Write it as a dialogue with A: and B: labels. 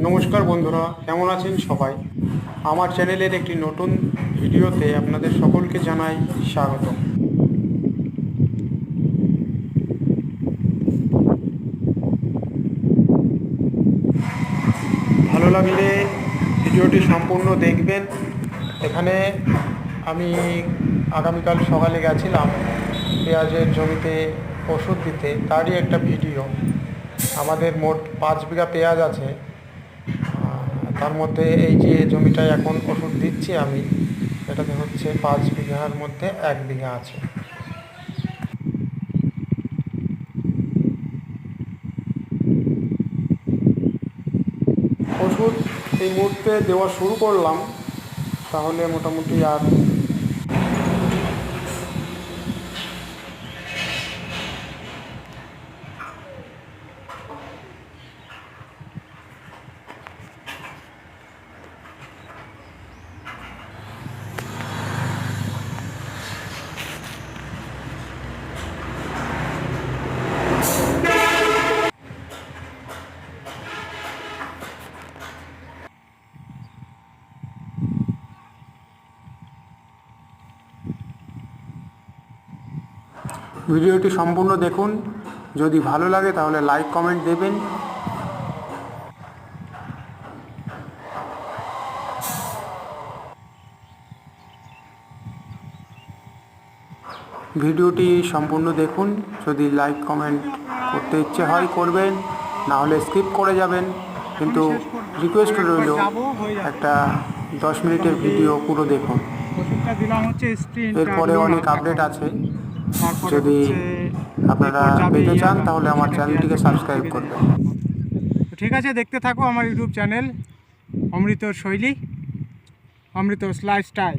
A: নমস্কার বন্ধুরা, কেমন আছেন সবাই? আমার চ্যানেলের একটি নতুন ভিডিওতে আপনাদের সকলকে জানাই স্বাগত। ভালো লাগলে ভিডিওটি সম্পূর্ণ দেখবেন। এখানে আমি আগামীকাল সকালে গেছিলাম পেঁয়াজের জমিতে ওষুধ দিতে, তারই একটা ভিডিও। আমাদের মোট 5 বিঘা পেঁয়াজ আছে, তার মধ্যে এই যে জমিটায় এখন ওষুধ দিচ্ছি আমি, এটাতে হচ্ছে 5 বিঘার মধ্যে 1 বিঘা আছে। ওষুধ এই মুহূর্তে দেওয়া শুরু করলাম, তাহলে মোটামুটি আর ভিডিওটি সম্পূর্ণ দেখুন। যদি ভালো লাগে তাহলে লাইক কমেন্ট দেবেন। ভিডিওটি সম্পূর্ণ দেখুন। যদি লাইক কমেন্ট করতে ইচ্ছে হয় করবেন, না হলে স্কিপ করে যাবেন। কিন্তু রিকোয়েস্ট রইল একটা 10 মিনিটের ভিডিও পুরো দেখুন। এরপরে অনেক আপডেট আছে। যদি আপনারা পেতে চান তাহলে আমার চ্যানেলটিকে সাবস্ক্রাইব করবেন।
B: ঠিক আছে, দেখতে থাকো আমার ইউটিউব চ্যানেল অমৃত শৈলী, অমৃত লাইফস্টাইল।